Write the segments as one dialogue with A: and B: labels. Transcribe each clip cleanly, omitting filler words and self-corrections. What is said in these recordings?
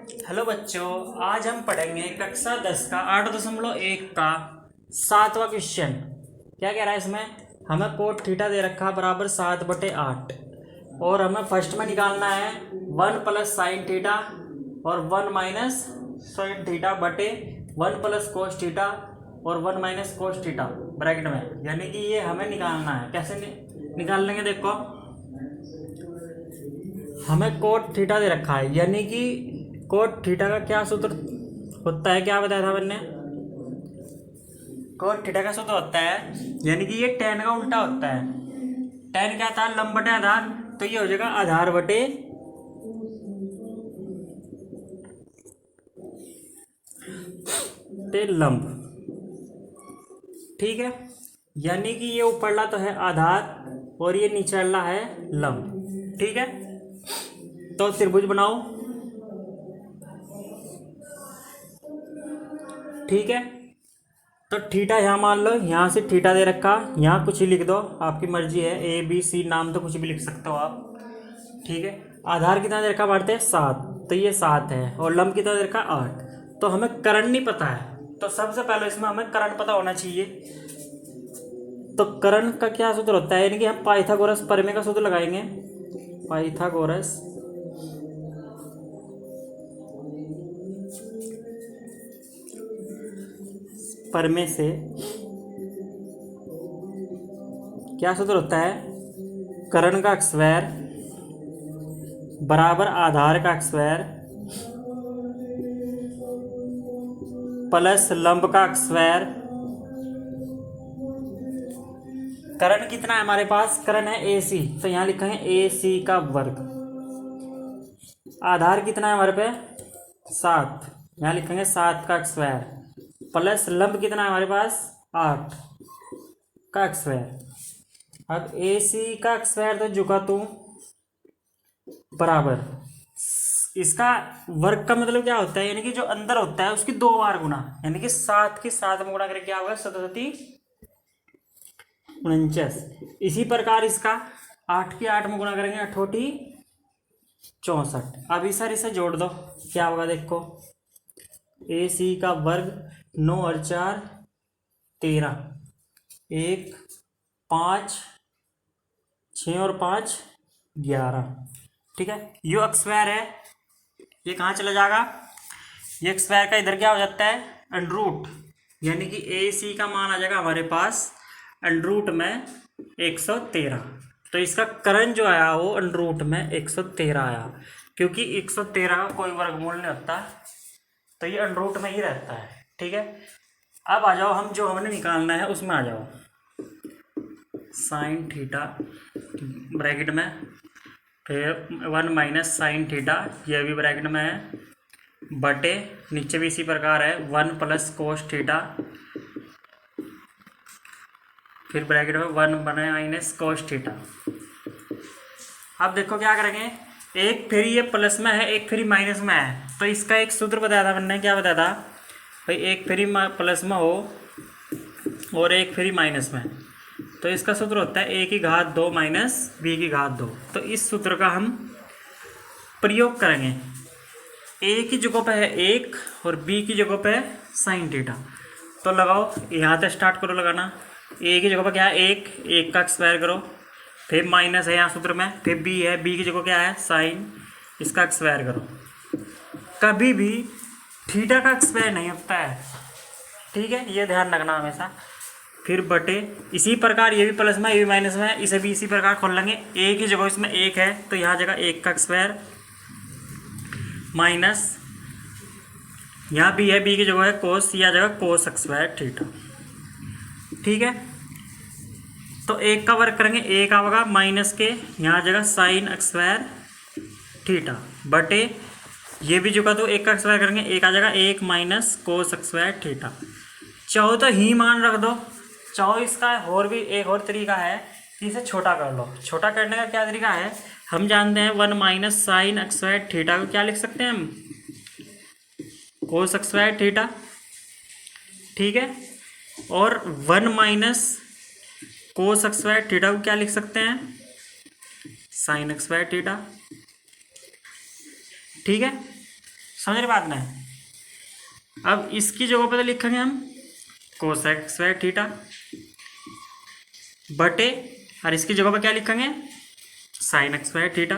A: Hello बच्चों, आज हम पढ़ेंगे कक्षा 10 का 8.1 का 7वां क्वेश्चन। क्या कह रहा है इसमें? हमें कोट थीटा दे रखा बराबर 7/8 और हमें फर्स्ट में निकालना है 1 प्लस साइन थीटा और 1 माइनस साइन थीटा बटे 1 प्लस कोस थीटा और 1 माइनस कोस थीटा ब्रैकेट में, यानी कि ये हमें निकालना है। कैसे निकाल लेंगे? देखो, हमें कोट थीटा दे रखा है, यानी कि कोट थीटा का क्या सूत्र होता है? क्या बताया था मैंने? कोट थीटा का सूत्र होता है, यानी कि ये टेन का उल्टा होता है। टेन क्या था? लंब बटे आधार, तो ये हो जाएगा आधार बटे लंब। ठीक है, यानी कि ये ऊपरला तो है आधार और ये नीचला है लंब। ठीक है, तो त्रिभुज बनाओ। ठीक है, तो थीटा यहाँ मान लो, यहाँ से थीटा दे रखा, यहाँ कुछ ही लिख दो, आपकी मर्जी है, ए बी सी नाम तो कुछ भी लिख सकते हो आप। ठीक है, आधार कितना दे रखा मारते हैं? 7, तो ये 7 है और लंब कितना दे रखा? 8। तो हमें करण नहीं पता है, तो सबसे पहले इसमें हमें करण पता होना चाहिए। तो करण का क्या सूत्र होता है? यानी कि हम पाइथागोरस प्रमेय का सूत्र लगाएंगे। पाइथागोरस प्रमेय से क्या सूत्र होता है? कर्ण का स्क्वायर बराबर आधार का स्क्वायर प्लस लंब का स्क्वायर। कर्ण कितना है हमारे पास? कर्ण है ए सी, तो यहाँ लिखेंगे ए सी का वर्ग। आधार कितना है हमारे पे? 7, यहाँ लिखेंगे 7 का स्क्वायर प्लस लंब कितना है हमारे पास? 8 का स्क्वायर। अब ए सी का स्क्वायर तो झुका तू बराबर, इसका वर्ग का मतलब क्या होता है? यानी कि जो अंदर होता है उसकी 2 बार गुना, यानी कि 7 की 7 में गुना करके क्या होगा? 7 49। इसी प्रकार इसका 8 की 8 में गुना करेंगे 8 64। अब इसे जोड़ दो, क्या होगा? देखो, ए सी का वर्ग 9 और 4 13, 1 5 6 और 5 11। ठीक है, यो स्क्वायर है, ये कहाँ चला जाएगा? ये स्क्वायर का इधर क्या हो जाता है? अंडर रूट, यानी कि ए सी का मान आ जाएगा हमारे पास अंडर रूट में 113। तो इसका करण जो आया वो अंडर रूट में 113 आया, क्योंकि 113 का कोई वर्गमूल नहीं होता, तो ये अंडर रूट में ही रहता है। ठीक है, अब आ जाओ, हम जो हमने निकालना है उसमें आ जाओ। साइन थीटा ब्रैकेट में, फिर 1 माइनस साइन थीटा, यह भी ब्रैकेट में है, बटे नीचे भी इसी प्रकार है 1 प्लस कोस थीटा, फिर ब्रैकेट में 1 बने माइनस कोस थीटा। अब देखो क्या करेंगे, एक फिर ये प्लस में है, एक फिर माइनस में है, तो इसका एक सूत्र बताया था मैंने। क्या बताया था भाई? एक फिर प्लस में हो और एक फिर माइनस में, तो इसका सूत्र होता है a की घात 2 माइनस b की घात 2। तो इस सूत्र का हम प्रयोग करेंगे। a की जगह पे है 1 और b की जगह पे है साइन थीटा। तो लगाओ, यहाँ से स्टार्ट करो लगाना। a की जगह पे क्या है? 1 का स्क्वायर करो, फिर माइनस है यहाँ सूत्र में, फिर b है, b की जगह क्या है? साइन, इसका स्क्वायर करो। कभी भी थीटा का स्क्वायर नहीं होता है, ठीक है, ये ध्यान रखना हमेशा। फिर बटे इसी प्रकार ये भी प्लस में, ये भी माइनस में, इसे भी इसी प्रकार खोल लेंगे। ए की जगह इसमें 1 है, तो यहाँ जगह 1 का स्क्वायर माइनस, यहाँ भी है, बी की जगह है कोस, या जगह कोस स्क्वायर थीटा। ठीक है, तो 1 का वर्ग करेंगे, 1 आएगा माइनस के, यहाँ जगह साइन स्क्वायर थीटा, बटे ये भी जगह तो 1 का स्क्वायर करेंगे, 1 आ जाएगा 1 माइनस कोस स्क्वायर थीटा। चाहो तो ही मान रख दो, चाहो इसका और भी एक और तरीका है कि इसे छोटा कर लो। छोटा करने का क्या तरीका है? हम जानते हैं 1 माइनस साइन स्क्वायर थीटा को क्या लिख सकते हैं हम? Cos square theta. ठीक है, और 1 माइनस कोस स्क्वायर थीटा को क्या लिख सकते हैं? Sine square theta. ठीक है, समझ रहे बात ना। अब इसकी जगह पे तो लिखेंगे हम कोसेक स्क्वायर थीटा बटे, और इसकी जगह पे क्या लिखेंगे साइन एक्स स्क्वायर थीटा।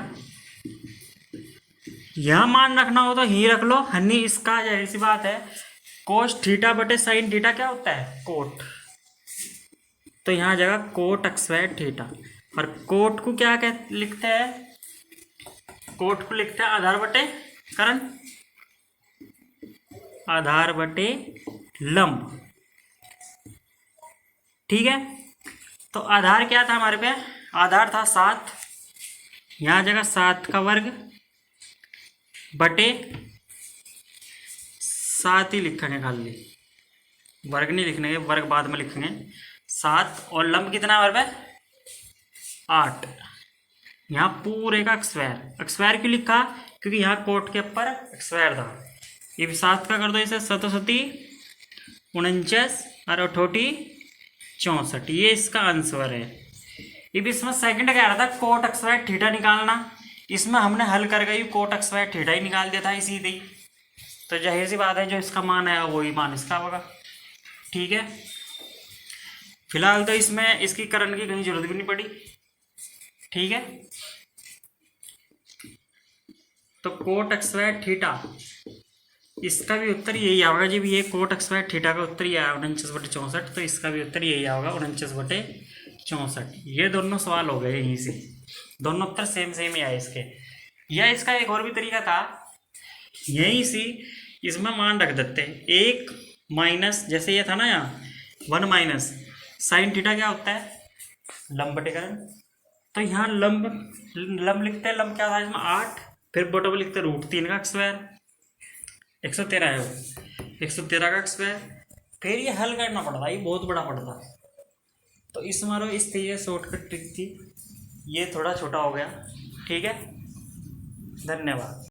A: यह मान रखना हो तो ही रख लो, हन्नी इसका जाहिर सी बात है कोस थीटा बटे साइन थीटा क्या होता है कोट, तो यहाँ जगह कोट एक्स स्क्वायर थीटा। और कोट को क्या लिखते हैं, कोट को लिखते हैं आधार बटे करण, आधार बटे लंब। ठीक है, तो आधार क्या था हमारे पे, आधार था 7, यहाँ जगह 7 का वर्ग बटे 7 ही लिखेंगे, खाली वर्ग नहीं लिखेंगे, वर्ग बाद में लिखेंगे 7, और लंब कितना हमारे पे 8। यहाँ पूरे का स्क्वायर क्यों लिखा, क्योंकि यहाँ कोट के ऊपर स्क्वायर था। ये भी 7 का कर दो इसे, 7 7 49 और 8 64, ये इसका आंसर है। ये भी इसमें सेकंड कह रहा था कोट एक्स वाई थीटा निकालना, इसमें हमने हल कर गई कोट एक्स वाई थीटा ही निकाल दिया था सीधे ही, तो जाहिर सी बात है जो इसका मान आया वही मान इसका होगा। ठीक है, फिलहाल तो इसमें इसकी करण की कहीं जरूरत भी नहीं पड़ी। ठीक है, तो कोट एक्स वाई थीटा इसका भी उत्तर यही आएगा जी, ये कोट एक्स वाई थीटा का उत्तर ही आया 49/64, तो इसका भी उत्तर यही आएगा 49/64। ये दोनों सवाल हो गए यहीं से, दोनों उत्तर सेम ही आए इसके। या इसका एक और भी तरीका था, यहीं से इसमें मान रख देते हैं 1 माइनस, जैसे ये था ना यहाँ 1 माइनस साइन थीटा क्या होता है लंब बटे करण, तो यहाँ लंब लिखते हैं, लंब क्या था इसमें 8, फिर बटे लिखते हैं √3 का स्क्वायर, 113 है वो 113 का स्क्वायर, फिर ये हल करना पड़ता, ये बहुत बड़ा पड़ता। तो इस मारो इस थी ये शॉर्टकट ट्रिक थी, ये थोड़ा छोटा हो गया। ठीक है, धन्यवाद।